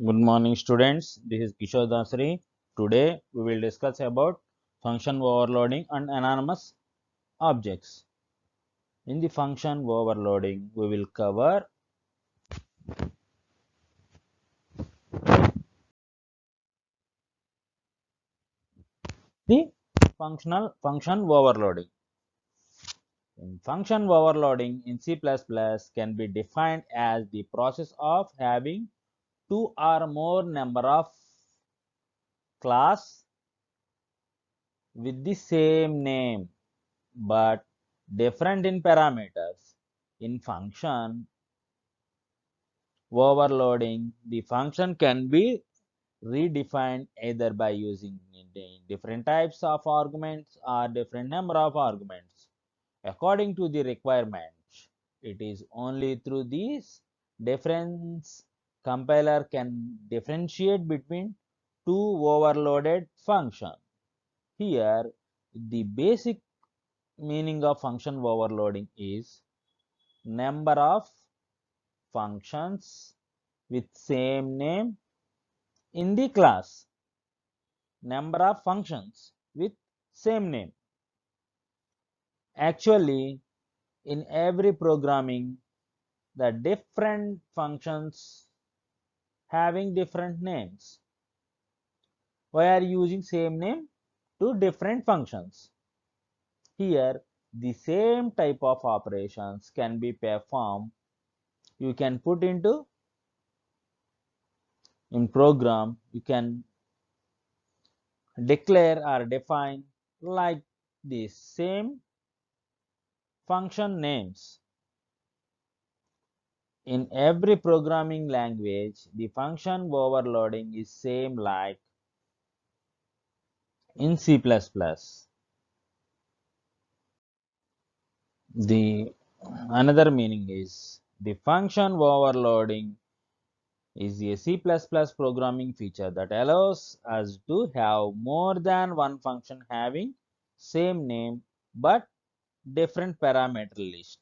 Good morning, students. This is Kishore Dasari. Today we will discuss about function overloading and anonymous objects. In the function overloading, we will cover the function overloading. In function overloading in C++ can be defined as the process of having two or more number of class with the same name but different in parameters. In function overloading, the function can be redefined either by using different types of arguments or different number of arguments according to the requirement. It is only through these difference compiler can differentiate between two overloaded functions. Here, the basic meaning of function overloading is number of functions with same name in the class. Number of functions with same name. Actually, in every programming, the different functions having different names. Why are you using same name to different functions? Here, the same type of operations can be performed. You can put into in program. You can declare or define like the same function names. In every programming language, the function overloading is same like in C++. The another meaning is the function overloading is a C++ programming feature that allows us to have more than one function having same name but different parameter list.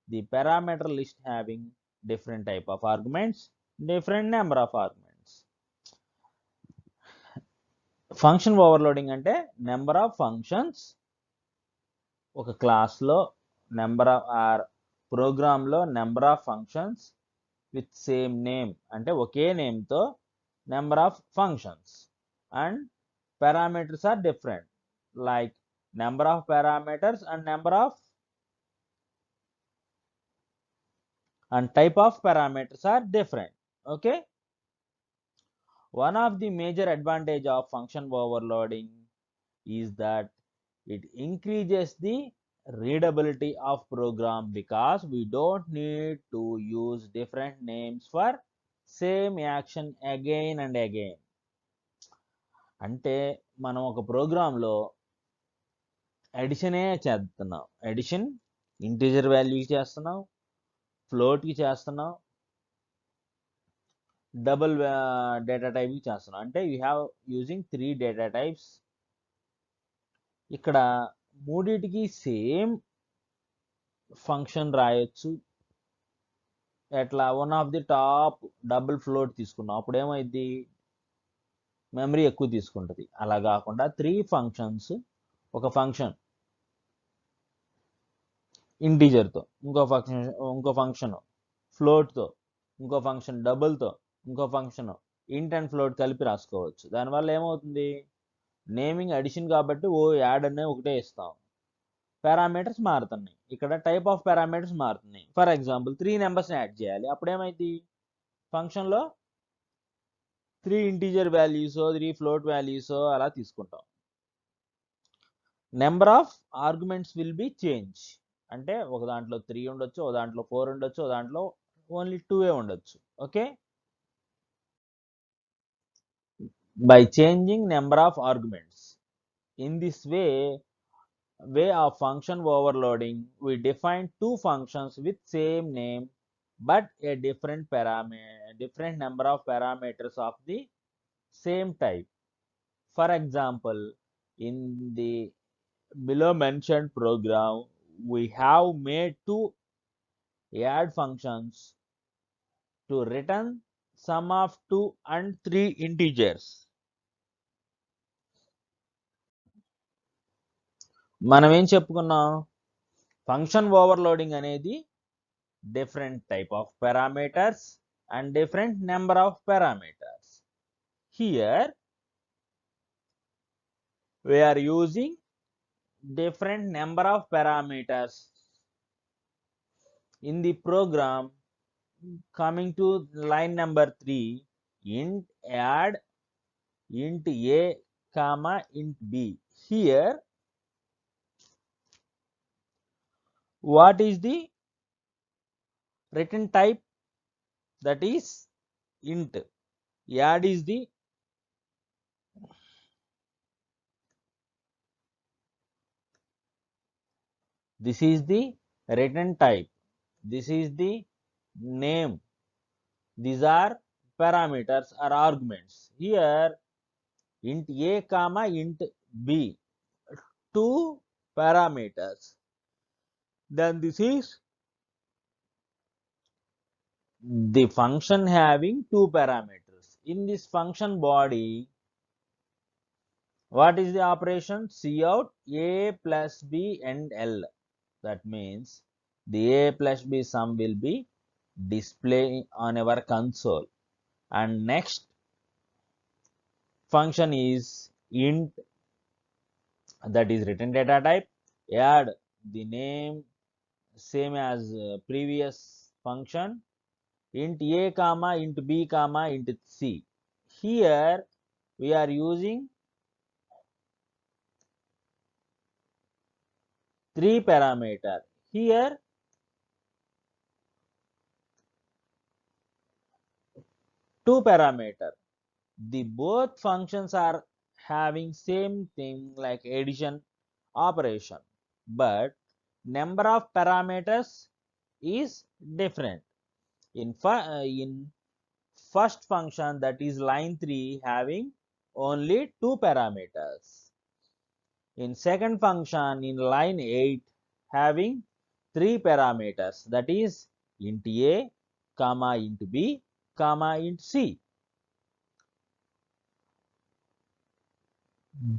The parameter list having different type of arguments, different number of arguments. Function overloading అంటే number of functions ఒక క్లాస్లో number of or ప్రోగ్రాంలో number of functions with same name అంటే ఒకే నేమ్తో number of functions and parameters are different like number of parameters and number of and type of parameters are different. Okay, one of the major advantage of function overloading is that it increases the readability of program because we don't need to use different names for same action again and again. అంటే మనం ఒక ప్రోగ్రాంలో అడిషనే చేస్తున్నాం, addition integer వాల్యూకి చేస్తున్నాం, ఫ్లోట్కి చేస్తున్నాం, double data టైప్కి చేస్తున్నాం. అంటే you have using 3 data types. ఇక్కడ మూడిటికి సేమ్ ఫంక్షన్ రాయొచ్చు. ఎట్లా one of the top double float తీసుకున్నాం, అప్పుడు ఏమైంది, మెమరీ ఎక్కువ తీసుకుంటుంది. అలా కాకుండా 3 ఫంక్షన్స్, ఒక ఫంక్షన్ ఇంటీజర్తో, ఇంకో ఫంక్షన్ ఫ్లోట్తో, ఇంకో ఫంక్షన్ డబుల్తో, ఇంకో ఫంక్షన్ ఇంట్ అండ్ ఫ్లోట్ కలిపి రాసుకోవచ్చు. దానివల్ల ఏమవుతుంది, నేమింగ్ అడిషన్ కాబట్టి యాడ్ అనే ఒకటే ఇస్తాం, పారామీటర్స్ మారుతున్నాయి. ఇక్కడ టైప్ ఆఫ్ పారామీటర్స్ మారుతున్నాయి. ఫర్ ఎగ్జాంపుల్ 3 నెంబర్స్ని యాడ్ చేయాలి, అప్పుడు ఏమైంది, ఫంక్షన్లో 3 ఇంటీజర్ వాల్యూస్ 3 ఫ్లోట్ వాల్యూస్ అలా తీసుకుంటాం. Number of arguments will be change. అంటే ఒక దాంట్లో 3 ఉండొచ్చు, ఒక దాంట్లో 4 ఉండొచ్చు, ఒక దాంట్లో ఓన్లీ 2 ఉండొచ్చు. Okay, by changing number of arguments. In this way of function overloading, we define 2 functions with same name but a different number of parameters of the same type. For example, in the below mentioned program, we have made 2 add functions to return sum of 2 and 3 integers. మనం ఏం చెప్పుకున్నాం? Function overloading అనేది different type of parameters and different number of parameters. Here we are using different number of parameters in the program. Coming to line number 3, int add int a comma int b. Here what is the written type? That is int. Add is the this is the written type, this is the name, these are parameters or arguments. Here int a comma int b, two parameters. Then this is the function having two parameters. In this function body, what is the operation? Cout a plus b and l. That means the a plus b sum will be displayed on our console. And next function is int, that is written data type. Add the name same as previous function, int a comma int b comma int c. Here we are using three parameter. Here two parameter. The both functions are having same thing like addition operation, but number of parameters is different. In first function, that is line 3, having only two parameters. In second function, in line 8, having three parameters, that is int a comma int b comma int c.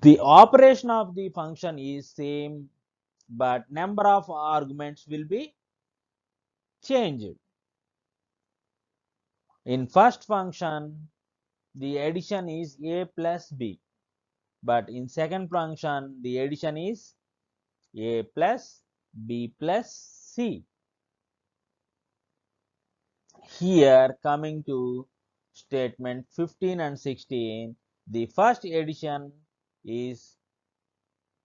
The operation of the function is same, but number of arguments will be changed. In first function, the addition is a plus b, but in second function, the addition is a plus b plus c. Here coming to statement 15 and 16, the first addition is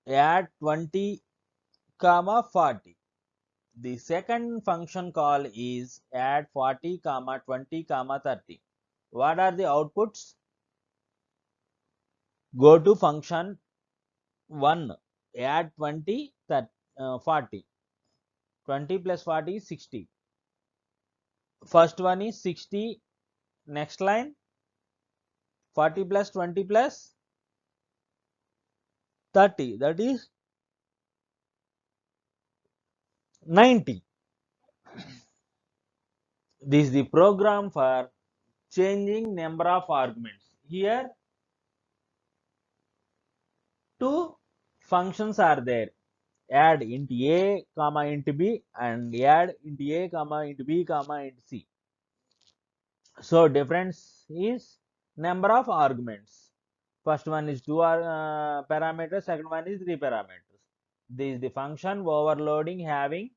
add 20 comma 40. The second function call is add 40 comma 20 comma 30. What are the outputs? Go to function 1, add 20 40. 20 plus 40 is 60. First one is 60. Next line 40 plus 20 plus 30, that is 90. This is the program for changing number of arguments. Here two functions are there, add int a comma int b and add int a comma int b comma int c. So difference is number of arguments. First one is two parameters, second one is three parameters. This is the function overloading having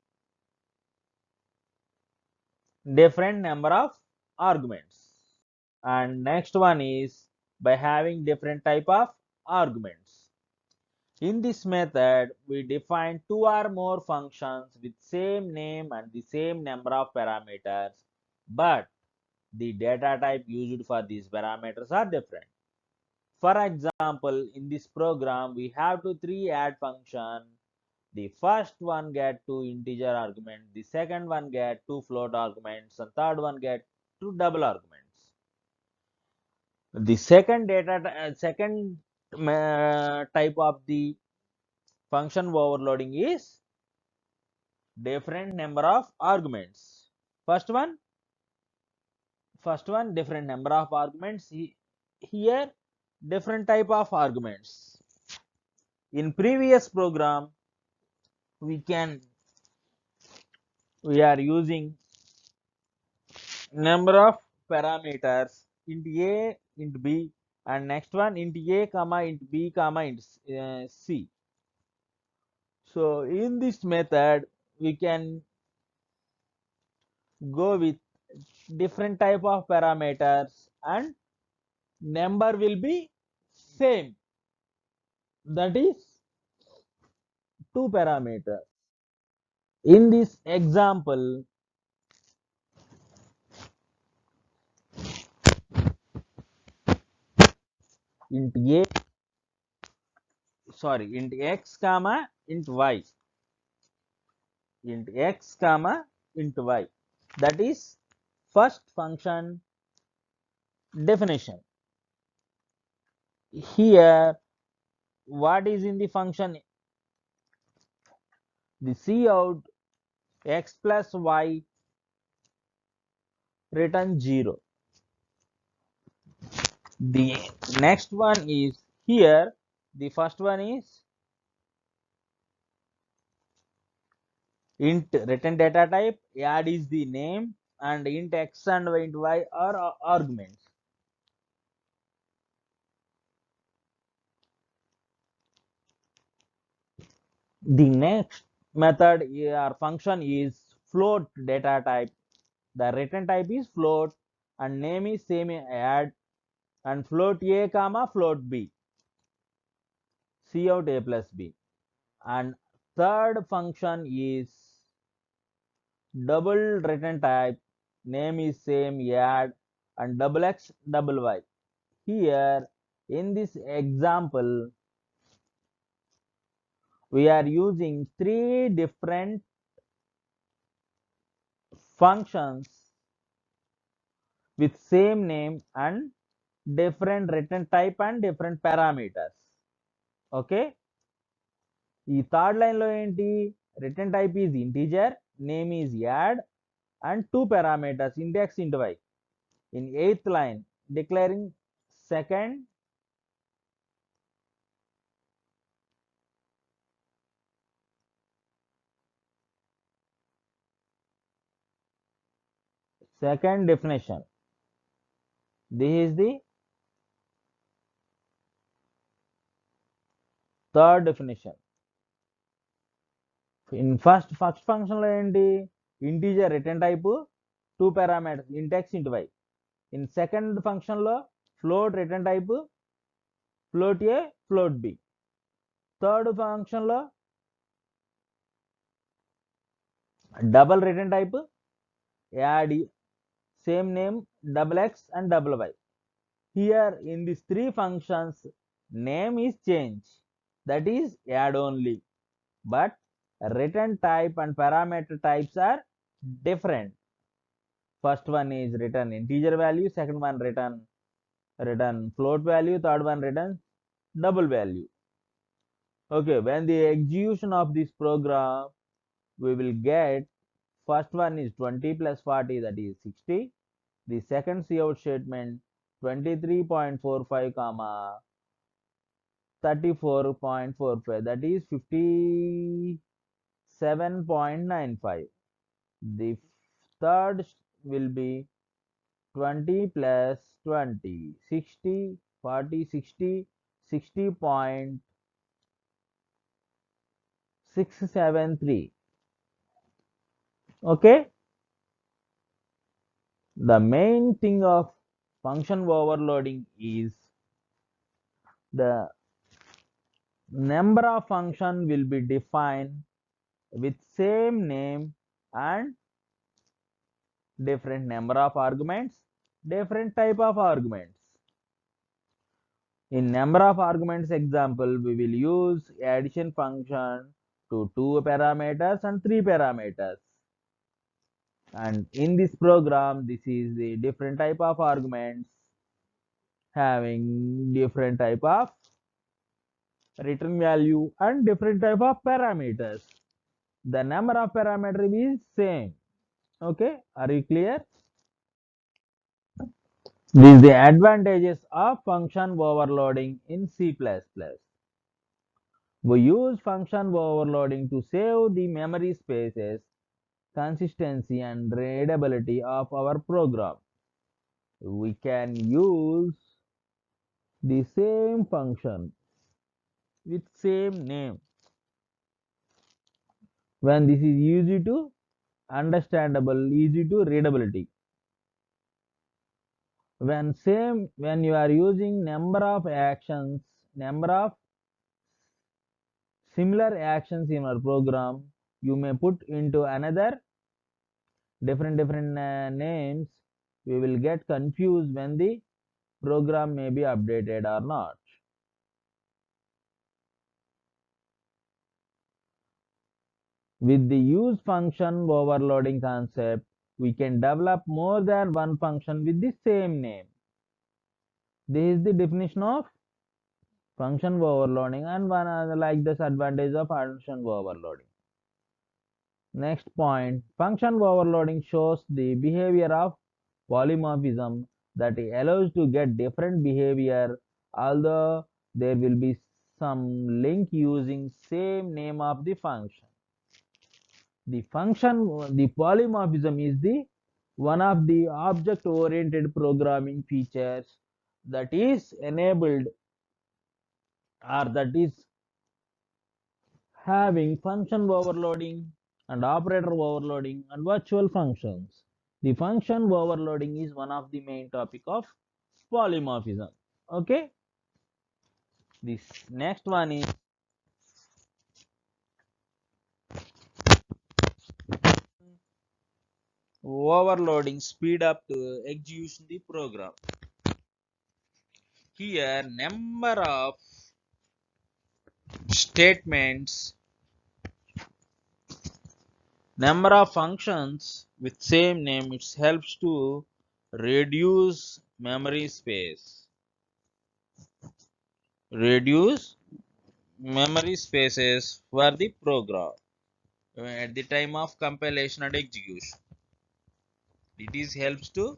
different number of arguments. And next one is by having different type of arguments. In this method, we define two or more functions with same name and the same number of parameters, but the data type used for these parameters are different. For example, in this program, we have three add function. The first one get two integer arguments, the second one get two float arguments, and third one get two double arguments. The second type of the function overloading is different number of arguments. First one first one different number of arguments, here different type of arguments. In previous program we are using number of parameters int a, int b, and next one int a comma int b comma int c. So in this method we can go with different type of parameters and number will be same, that is two parameters. In this example, int a, sorry, int x comma int y, int x comma int y, that is first function definition. Here what is in the function? The cout x plus y return 0. The next one is here, the first one is int return data type, add is the name, and int x and int y are arguments. The next method or function is float data type. The return type is float and name is same add, and float a comma float b, cout a plus b. And third function is double return type, name is same add, and double x double y. Here in this example we are using three different functions with same name and different return type and different parameters. Okay, ఈ third line లో ఏంటి, return type is integer, name is add, and two parameters int x int y. In eighth line declaring second definition. This is the third definition. In first function లో ఏంటి, integer return type, two parameters int x int y. In second function లో float return type, float a float b. Third function లో double return type, add same name double x and double y. Here in these three functions name is changed, that is add only, but return type and parameter types are different. First one is return integer value, second one return float value, third one return double value. Okay, when the execution of this program we will get, first one is 20 plus 40, that is 60. The second cout statement 23.45 comma 34.45, that is 57.95. The third will be 20 plus 20, 60, 40, 60, 60.673. Okay, the main thing of function overloading is the number of function will be defined with same name and different number of arguments, different type of arguments. In number of arguments example, we will use addition function to two parameters and three parameters. And in this program, this is the different type of arguments having different type of return value and different type of parameters. The number of parameter is same. Okay, are you clear? These the advantages of function overloading in C++. We use function overloading to save the memory spaces, consistency and readability of our program. We can use the same function with same name when this is easy to understandable, easy to readability. When you are using number of similar actions in your program, you may put into another different names. We will get confused when the program may be updated or not. With the use function overloading concept, we can develop more than one function with the same name. This is the definition of function overloading and one like this advantage of function overloading. Next point, function overloading shows the behavior of polymorphism that allows to get different behavior although there will be some link using same name of the function. The polymorphism is the one of the object oriented programming features that is enabled or that is having function overloading and operator overloading and virtual functions. The function overloading is one of the main topic of polymorphism. Okay, this next one is overloading speed up to execution the program. Here number of statements, number of functions with same name, it helps to reduce memory space, reduce memory spaces for the program at the time of compilation and execution. It is helps to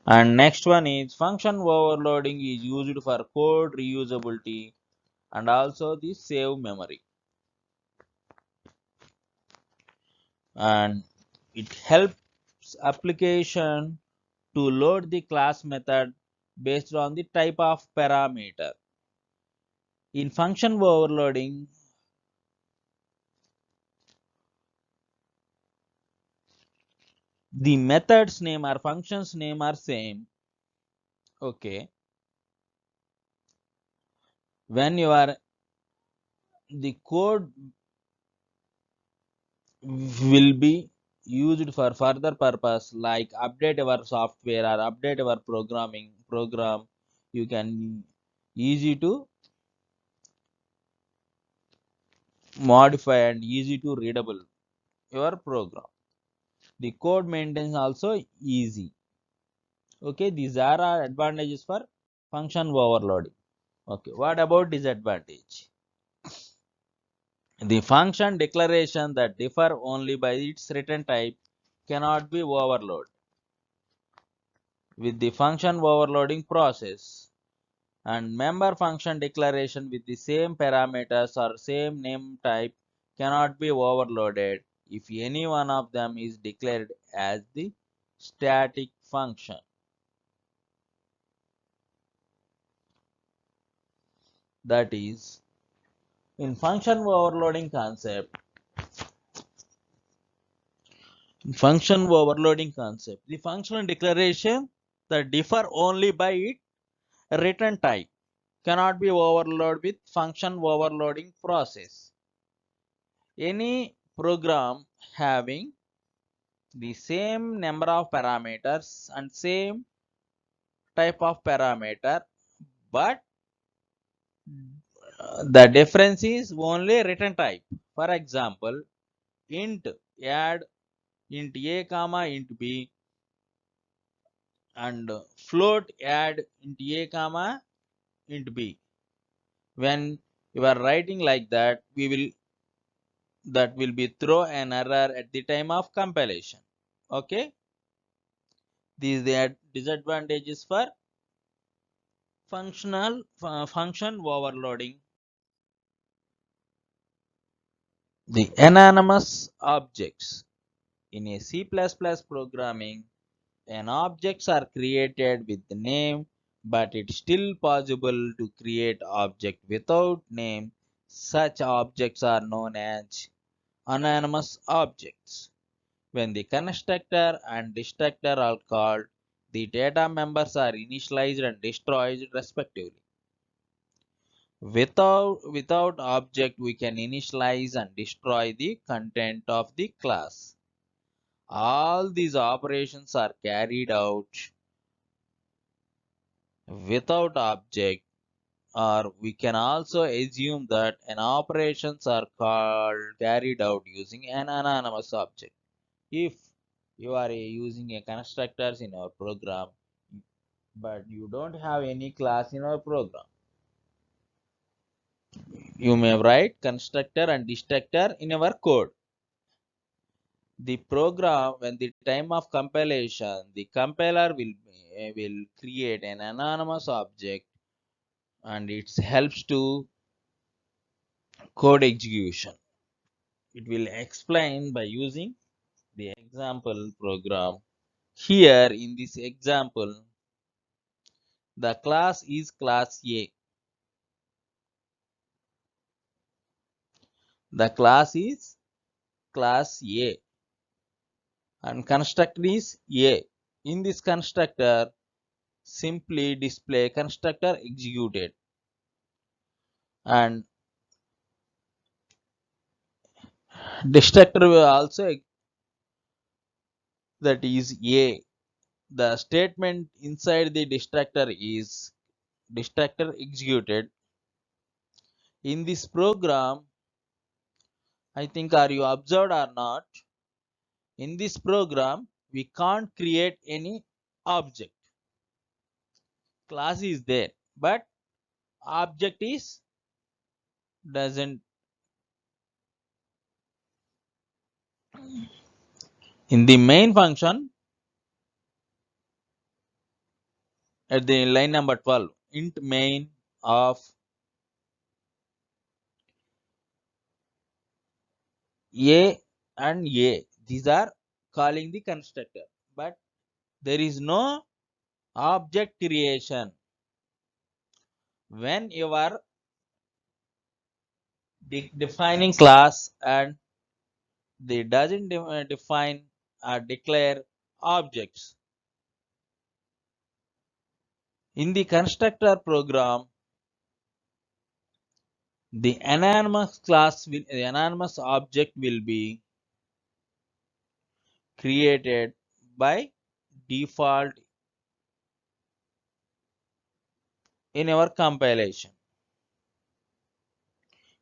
and next one is function overloading is used for code reusability and also the save memory, and it helps application to load the class method based on the type of parameter. In function overloading, the methods name or functions name are same. Okay, when you are the code will be used for further purpose like update our software or update our program, you can easy to modify and easy to readable your program. The code maintenance also easy. Okay, these are our advantages for function overloading. Okay, what about disadvantage? The function declaration that differ only by its return type cannot be overloaded with the function overloading process, and member function declaration with the same parameters or same name type cannot be overloaded if any one of them is declared as the static function. That is, in function overloading concept, the functional declaration that differ only by its return type cannot be overloaded with function overloading process. Any program having the same number of parameters and same type of parameter, but the difference is only return type. For example, int add int a comma int b and float add int a comma int b. When you are writing like that, that will be throw an error at the time of compilation. Okay, these are the disadvantages for function overloading. The anonymous objects in a C++ programming, an objects are created with the name, but it's still possible to create object without name. Such objects are known as anonymous objects. When the constructor and destructor are called, the data members are initialized and destroyed respectively. Without object, we can initialize and destroy the content of the class. All these operations are carried out without object, or we can also assume that an operations are carried out using an anonymous object. If you are using a constructors in our program, but you don't have any class in our program, you may write constructor and destructor in our code. The program, when the time of compilation, the compiler will create an anonymous object, and it helps to code execution. It will explain by using the example program. Here in this example, the class is class A. The class is class A and constructor is A. In this constructor, simply display constructor executed, and destructor will also, that is A. The statement inside the destructor is destructor executed. In this program, I think, are you observed or not? In this program, we can't create any object. Class is there, but object is doesn't. In the main function, at the line number 12, int main of A and A, these are calling the constructor, but there is no object creation. When you are defining class and they doesn't define or declare objects. In the constructor program, the anonymous object will be created by default in our compilation.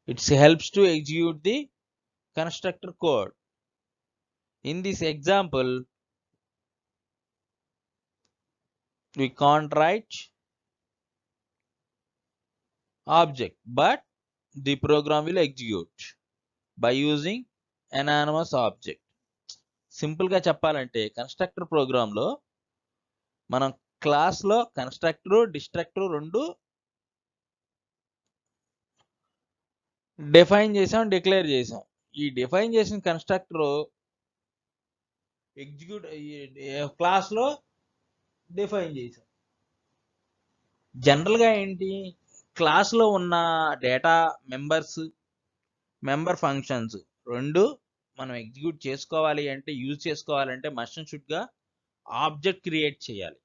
It helps to execute the constructor code. In this example, we can't write object, but the program will execute by using anonymous object. Simple గా చెప్పాలంటే constructor programme లో మనం class లో constructor destructor రెండు define చేసాం, declare చేసాం. ఈ define చేసిన కన్స్ట్రక్టర్ ఎగ్జిక్యూట్ క్లాస్ లో డిఫైన్ చేసాం. జనరల్ గా ఏంటి, క్లాస్ లో ఉన్న డేటా మెంబర్ ఫంక్షన్స్ రెండు మనం ఎగ్జిక్యూట్ చేసుకోవాలి అంటే, యూజ్ చేసుకోవాలంటే మస్ట్ అండ్ షుడ్ గా ఆబ్జెక్ట్ క్రియేట్ చేయాలి.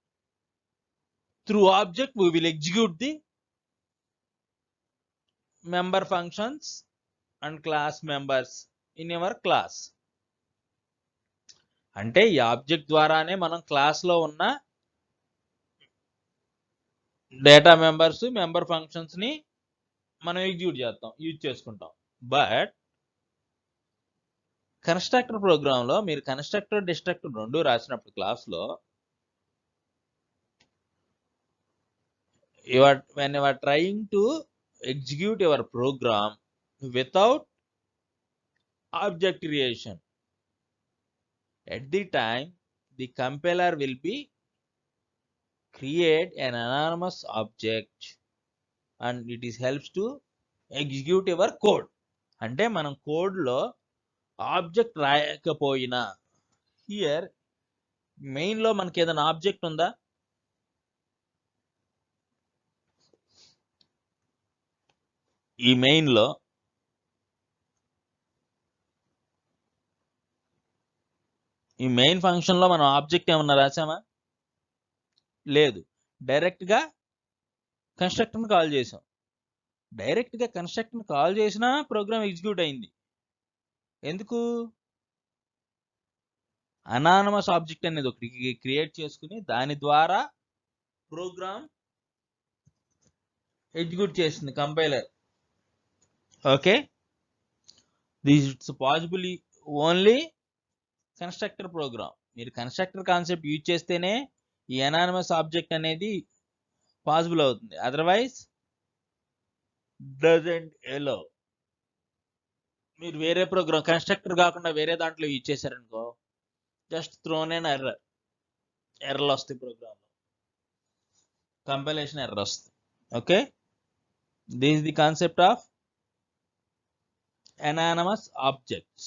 Through object we will execute the member functions and class members in our class. అంటే ఈ ఆబ్జెక్ట్ ద్వారానే మనం క్లాస్ లో ఉన్న డేటా మెంబర్ ఫంక్షన్స్ ని మనం ఎగ్జిక్యూట్ చేస్తాం, యూజ్ చేసుకుంటాం. బట్ కన్స్ట్రక్టర్ ప్రోగ్రామ్ లో మీరు కన్స్ట్రక్టర్ డిస్ట్రక్టర్ రెండు రాసినప్పుడు క్లాస్ లో when you are trying to execute your program without object creation. At the time, the compiler will be create an anonymous object and it is helps to execute your code. అంటే మనం కోడ్లో object రాయకపోయినా here మెయిన్లో మనకి ఏదైనా object ఉందా? ఈ మెయిన్లో ఈ main ఫంక్షన్లో మనం ఆబ్జెక్ట్ ఏమన్నా రాసామా? లేదు. డైరెక్ట్గా కన్స్ట్రక్టర్ని కాల్ చేసాం. డైరెక్ట్గా కన్స్ట్రక్టర్ని కాల్ చేసినా ప్రోగ్రామ్ ఎగ్జిక్యూట్ అయింది. ఎందుకు? అనానమస్ ఆబ్జెక్ట్ అనేది ఒకటి క్రియేట్ చేసుకుని దాని ద్వారా ప్రోగ్రామ్ ఎగ్జిక్యూట్ చేస్తుంది compiler. Okay, this it's possible only constructor program. మీరు కన్స్ట్రక్టర్ కాన్సెప్ట్ యూజ్ చేస్తేనే ఈ అనానమస్ ఆబ్జెక్ట్ అనేది పాసిబుల్ అవుతుంది. Otherwise doesn't allow. మీరు వేరే ప్రోగ్రామ్ కన్స్ట్రక్టర్ కాకుండా వేరే దాంట్లో యూజ్ చేశారనుకో, జస్ట్ థ్రోన్ అండ్ ఎర్రర్లు వస్తాయి, ప్రోగ్రామ్ కంపైలేషన్ ఎర్రర్ వస్తుంది. Okay, this is the concept of anonymous objects.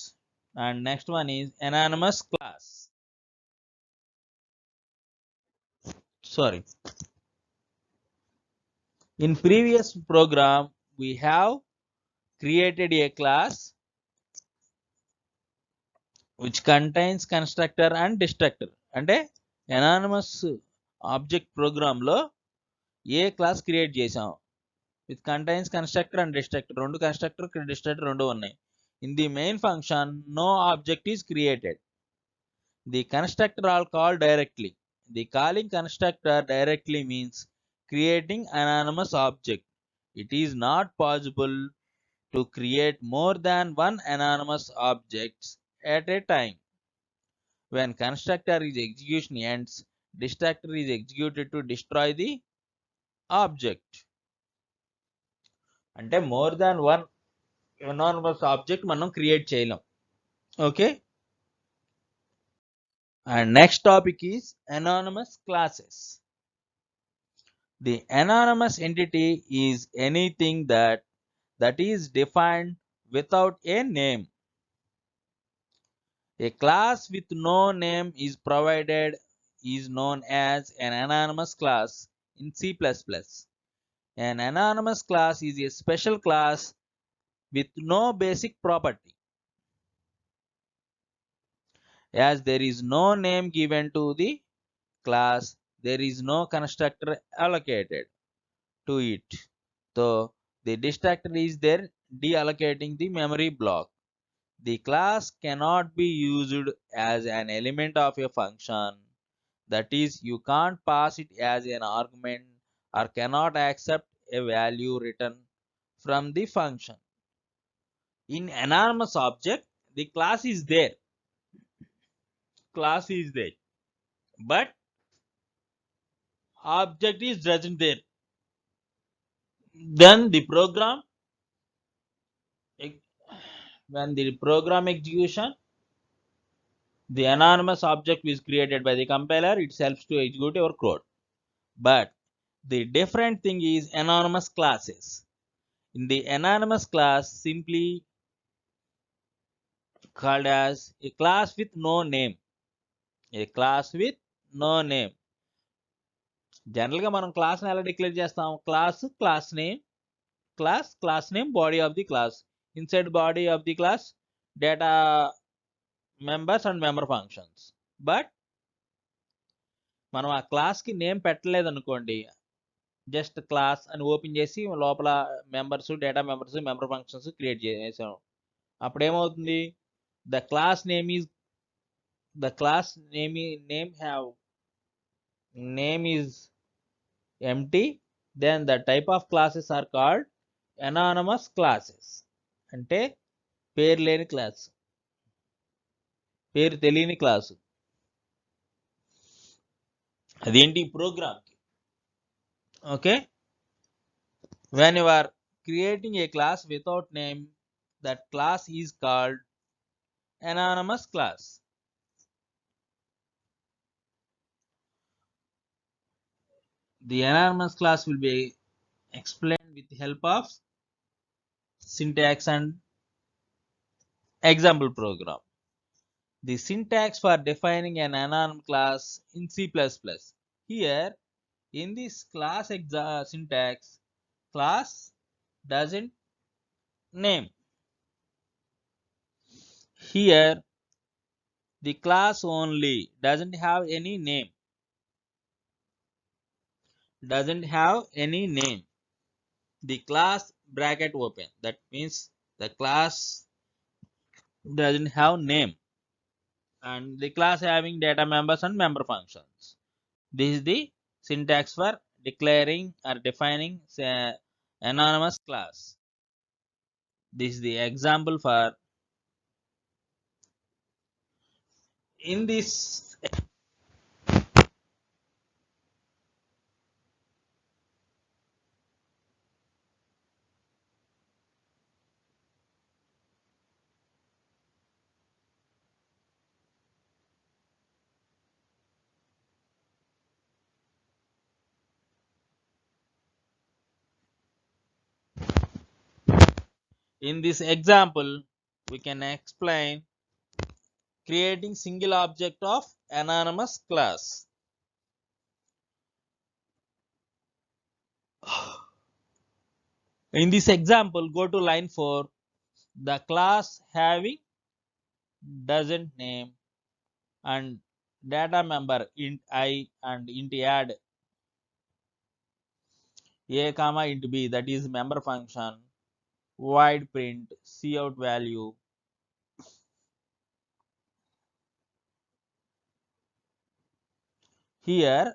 And next one is anonymous class. Sorry, in previous program we have created a class which contains constructor and destructor. అంటే anonymous object program లో ఏ class create చేసాం? With contains constructor and destructor. రెండు constructor destructor రెండు ఉన్నాయి. In the main function no object is created. The constructor are called directly. The calling constructor directly means creating anonymous object. It is not possible to create more than one anonymous objects at a time. When constructor is execution ends, destructor is executed to destroy the object. అంటే more than one unanimous object మనం create చేయలేం. Okay, and next topic is anonymous classes. The anonymous entity is anything that is defined without a name. A class with no name is provided is known as an anonymous class in C++. An anonymous class is a special class with no basic property. As there is no name given to the class, there is no constructor allocated to it. So the destructor is there deallocating the memory block. The class cannot be used as an element of a function. That is, you can't pass it as an argument or cannot accept a value written from the function. In anonymous object, the class is there. Class is there, but object is doesn't there. Then the program, when the program execution, the anonymous object is created by the compiler. It helps to execute your code. But the different thing is anonymous classes. In the anonymous class, simply called as a class with no name. A class with no name. జనరల్గా మనం క్లాస్ని ఎలా declare చేస్తాం? Class name, class name, body of the class. Inside body of the class data members and member functions. But మనం ఆ క్లాస్కి name పెట్టలేదు అనుకోండి, just class అని ఓపెన్ చేసి లోపల members, data members, member functions create చేసాం. అప్పుడు ఏమవుతుంది? The class name is empty. Then the type of classes are called anonymous classes. అంటే పేరు లేని క్లాస్, పేరు తెలియని క్లాసు. అదేంటి? ప్రోగ్రామ్కి. Okay, when you are creating a class without name, that class is called anonymous class. The anonymous class will be explained with the help of syntax and example program. The syntax for defining an anonymous class in C++. Here, in this class syntax, class doesn't name. Here, the class only doesn't have any name. Doesn't have any name. The class bracket open. That means the class doesn't have name. And the class having data members and member functions. This is the syntax for declaring or defining anonymous class. This is the example for in this example we can explain creating single object of anonymous class. In this example, go to line 4. The class having doesn't name and data member int I and int add a comma int b, that is member function, void print cout value. Here,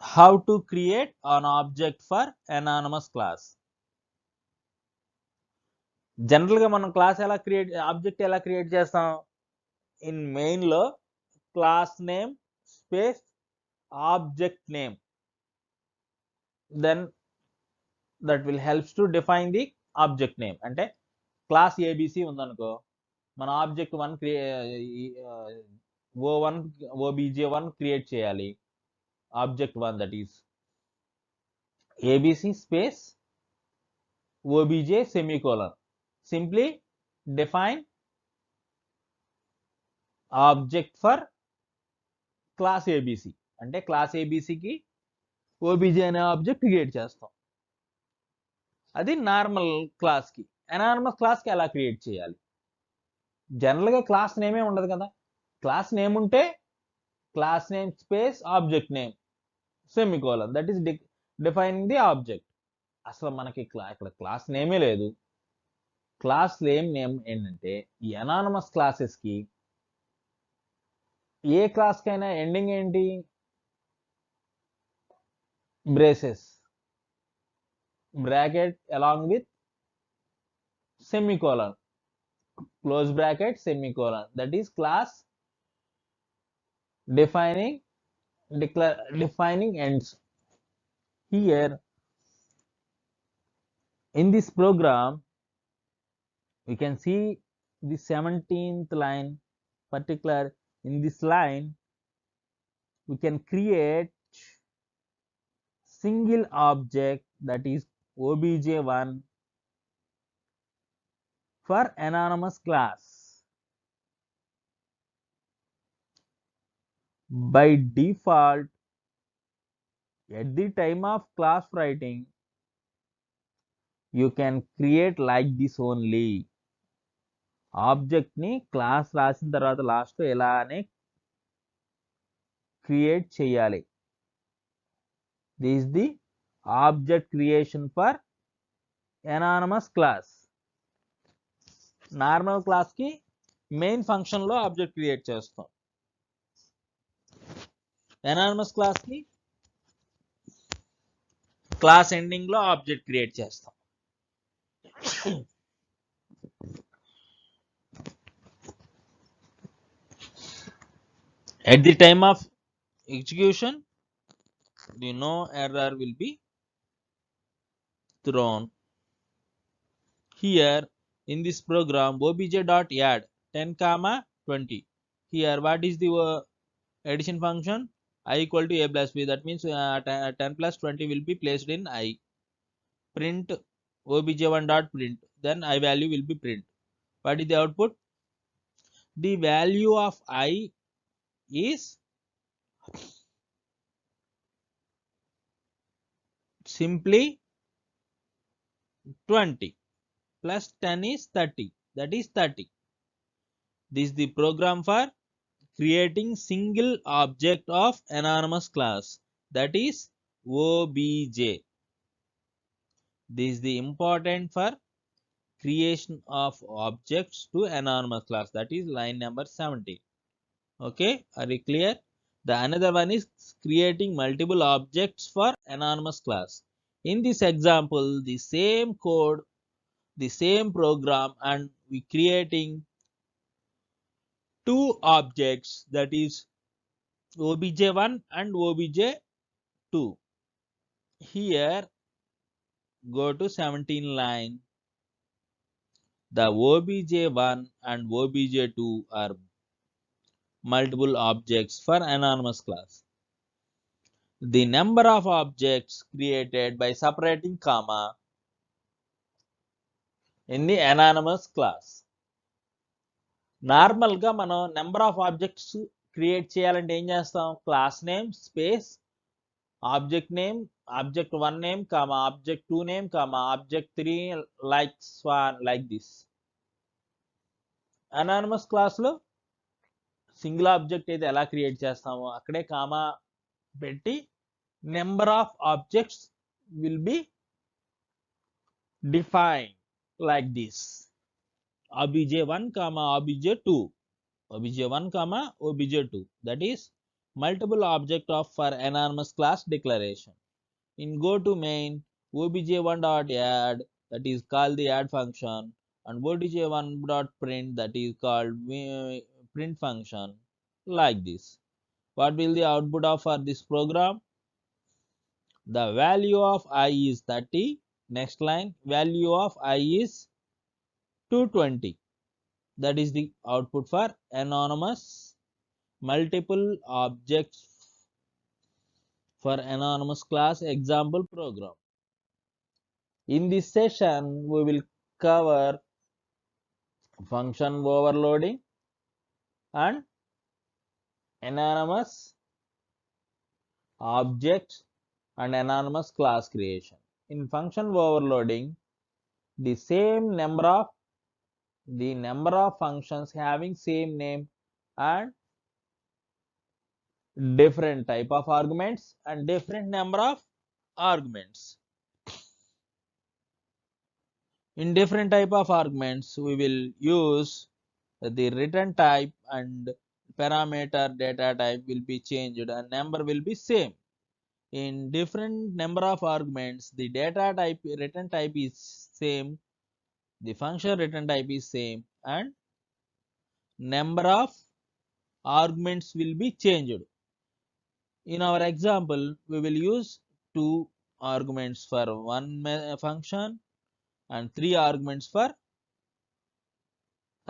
how to create an object for anonymous class. General గా మనం class ఎలా create object ఎలా create చేస్తాం? In main లో class name space object name, then that will helps to define the object name. అంటే class ABC ఉందనుకో, మన object 1 O1 OBJ1 create చేయాలి. Object 1 that is ABC space OBJ semicolon. Simply define object for class ABC. అంటే క్లాస్ ఏబిసికి OBJ అనే object create చేస్తాం. అది నార్మల్ క్లాస్కి. అనానమస్ క్లాస్కి ఎలా క్రియేట్ చేయాలి? జనరల్గా క్లాస్ నేమే ఉండదు కదా. క్లాస్ నేమ్ ఉంటే class name space object name semicolon, that is defining the object. అసలు మనకి ఇక్కడ క్లాస్ నేమే లేదు. క్లాస్ నేమ్ ఏంటంటే ఈ అనానమస్ క్లాసెస్కి ఏ క్లాస్కైనా ఎండింగ్ ఏంటి? Braces, bracket along with semicolon, close bracket semicolon, that is class defining ends. Here in this program we can see the 17th line. Particular in this line we can create single object, that is obj1 for anonymous class. By default, at the time of class writing, you can create like this only. Object ని class రాసిన తర్వాత last ఇలానే create చేయాలి. This the object creation for unanimous class. Normal class కి main function లో object create చేస్తాం. Unanimous class కి class ending లో ఆబ్జెక్ట్ క్రియేట్ చేస్తాం. At the time of execution, the no error will be thrown here in this program obj.add 10 comma 20. Here what is the addition function? I equal to a plus b, that means 10 plus 20 will be placed in I. Print obj1 dot print, then I value will be print. What is the output? The value of I is simply 20 plus 10 is 30, that is 30. This is the program for creating single object of anonymous class, that is obj. This is the important for creation of objects to anonymous class, that is line number 70. Okay, are you clear? The another one is creating multiple objects for anonymous class. In this example, the same code, the same program, and we creating two objects, that is obj1 and obj2. Here go to 17 line. The obj1 and obj2 are multiple objects for anonymous class. The number of objects created by separating comma in the anonymous class. Normal గా మనం number of objects create చేయాలంటే ఏం చేస్తాం? Class name space object name, object 1 name comma object 2 name comma object 3 like so on, like this. Anonymous class లో single object అయితే ఎలా create చేస్తామో అక్కడే కామా పెట్టి number of objects will be define like this. obj1 comma obj2, obj1 comma obj2, that is multiple object of for anonymous class declaration. In go to main, obj1 dot add, that is called the add function, and obj1 dot print, that is called print function, like this. What will the output of for this program? The value of I is 30. Next line, value of I is 220. That is the output for anonymous multiple objects for anonymous class example program. In this session we will cover function overloading and anonymous objects and anonymous class creation. In function overloading, the number of functions having same name and different type of arguments and different number of arguments. In different type of arguments, we will use the return type and parameter data type will be changed and number will be same. In different number of arguments, the data type return type is same, the function return type is same, and number of arguments will be changed. In our example, we will use 2 arguments for one function and 3 arguments for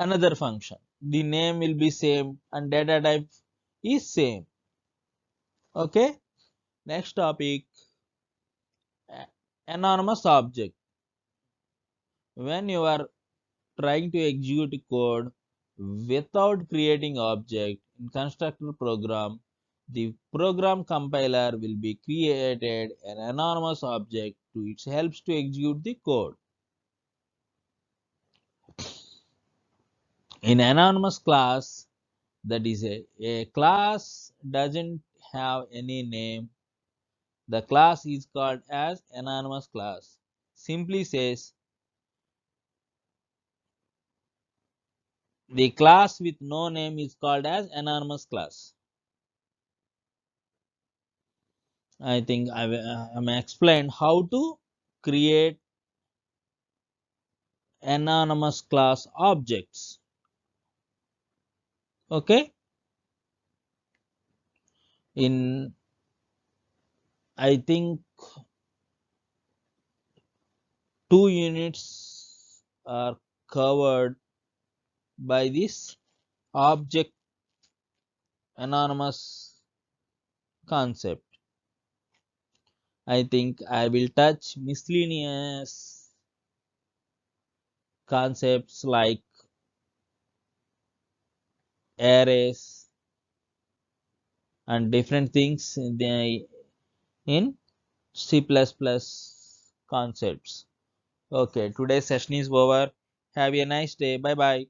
another function. The name will be same and data type is same. Okay, next topic, anonymous object. When you are trying to execute code without creating object in constructor program, the program compiler will be created an anonymous object to it helps to execute the code. In anonymous class, that is a class doesn't have any name, the class is called as anonymous class. Simply says the class with no name is called as anonymous class. I think I am explained how to create anonymous class objects. Okay, in I think Two units are covered by this object anonymous concept. I think I will touch miscellaneous concepts like arrays and different things in C++ concepts. Okay, today's session is over. Have a nice day. Bye bye.